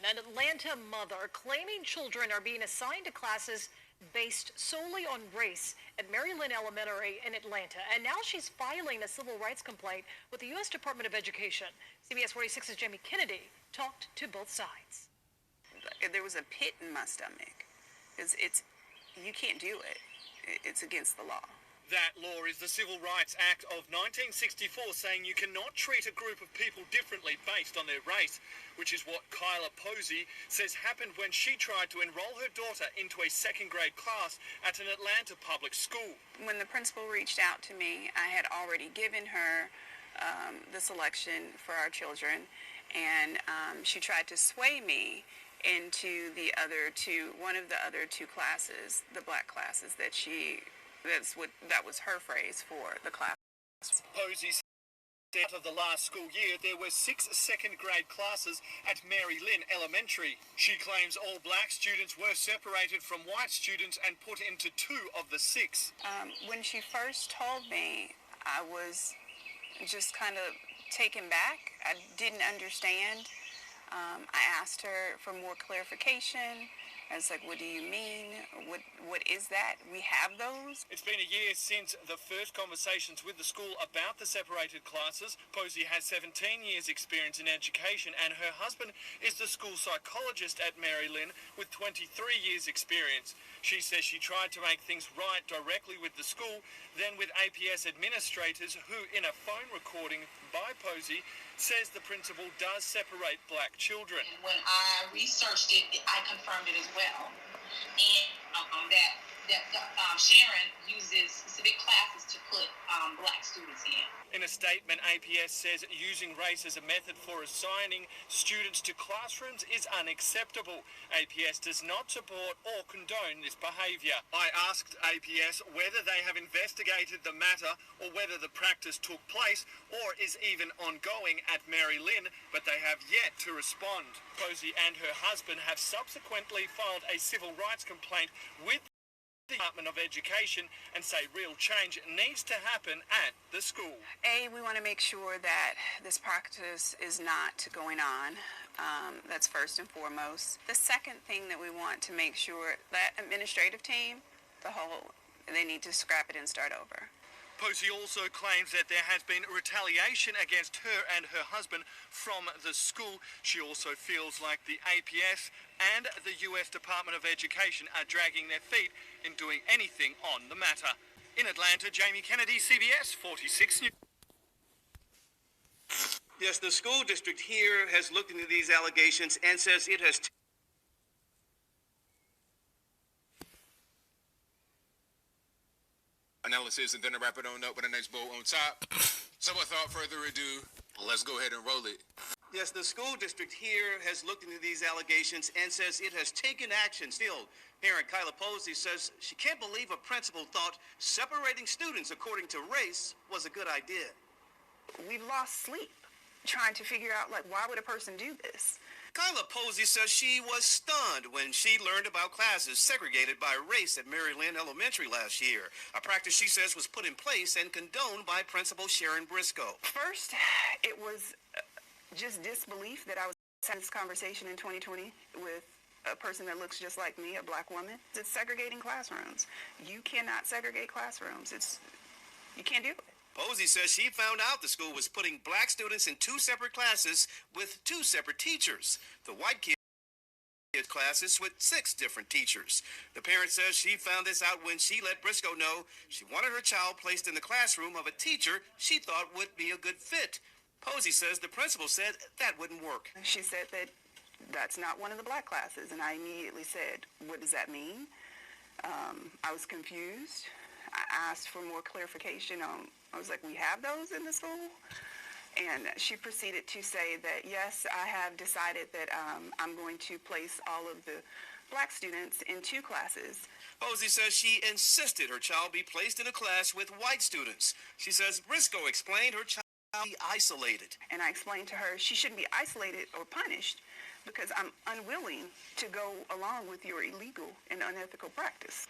an Atlanta mother claiming children are being assigned to classes based solely on race at Mary Lynn Elementary in Atlanta. And now she's filing a civil rights complaint with the U.S. Department of Education. CBS 46's Jamie Kennedy talked to both sides. There was a pit in my stomach. You can't do it. It's against the law. That law is the Civil Rights Act of 1964, saying you cannot treat a group of people differently based on their race, which is what Kyla Posey says happened when she tried to enroll her daughter into a second-grade class at an Atlanta public school. When the principal reached out to me, I had already given her the selection for our children, and she tried to sway me into one of the other two classes, the black classes that that was her phrase for the class. Posey said out of the last school year, there were 6 second-grade classes at Mary Lynn Elementary. She claims all black students were separated from white students and put into 2 of the 6. When she first told me, I was just kind of taken back. I didn't understand. I asked her for more clarification. I was like, what do you mean? What is that? We have those? It's been a year since the first conversations with the school about the separated classes. Posey has 17 years experience in education, and her husband is the school psychologist at Mary Lynn with 23 years experience. She says she tried to make things right directly with the school, then with APS administrators who, in a phone recording by Posey, says the principal does separate black children. When I researched it, I confirmed it as well. And that Sharon uses specific classes to put black students in. In a statement, APS says using race as a method for assigning students to classrooms is unacceptable. APS does not support or condone this behaviour. I asked APS whether they have investigated the matter or whether the practice took place or is even ongoing at Mary Lynn, but they have yet to respond. Posey and her husband have subsequently filed a civil rights complaint with the Department of Education and say real change needs to happen at the school. We want to make sure that this practice is not going on. That's first and foremost. The second thing that we want to make sure that administrative team, they need to scrap it and start over. Posey also claims that there has been retaliation against her and her husband from the school. She also feels like the APS and the U.S. Department of Education are dragging their feet in doing anything on the matter. In Atlanta, Jamie Kennedy, CBS 46 News. Yes, the school district here has looked into these allegations and says it has analysis and then to wrap it on up with the next bow on top. So without further ado, let's go ahead and roll it. Yes, the school district here has looked into these allegations and says it has taken action. Still, parent Kyla Posey says she can't believe a principal thought separating students according to race was a good idea. We've lost sleep trying to figure out, why would a person do this? Kyla Posey says she was stunned when she learned about classes segregated by race at Mary Lynn Elementary last year, a practice she says was put in place and condoned by Principal Sharon Briscoe. First, it was just disbelief that I was having this conversation in 2020 with a person that looks just like me, a black woman. It's segregating classrooms. You cannot segregate classrooms. You can't do it. Posey says she found out the school was putting black students in 2 separate classes with 2 separate teachers. The white kids classes with 6 different teachers. The parent says she found this out when she let Briscoe know she wanted her child placed in the classroom of a teacher she thought would be a good fit. Posey says the principal said that wouldn't work. She said that that's not one of the black classes, and I immediately said, what does that mean? I was confused. I asked for more clarification I was like, we have those in the school? And she proceeded to say that, yes, I have decided that I'm going to place all of the black students in 2 classes. Posey says she insisted her child be placed in a class with white students. She says Briscoe explained her child be isolated. And I explained to her she shouldn't be isolated or punished because I'm unwilling to go along with your illegal and unethical practice.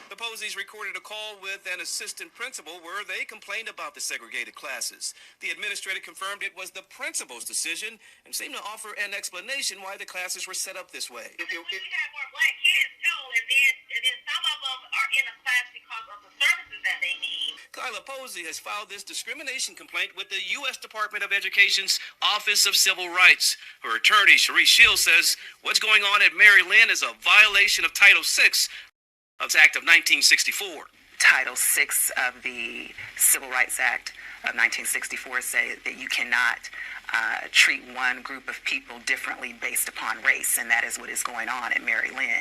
The Posies recorded a call with an assistant principal where they complained about the segregated classes. The administrator confirmed it was the principal's decision and seemed to offer an explanation why the classes were set up this way. When you have more black kids too, and then some of them are in a class because of the services that they need. Kyla Posey has filed this discrimination complaint with the U.S. Department of Education's Office of Civil Rights. Her attorney, Cherise Shields, says what's going on at Mary Lynn is a violation of Title VI of the Act of 1964. Title VI of the Civil Rights Act of 1964 say that you cannot treat one group of people differently based upon race, and that is what is going on at Mary Lynn.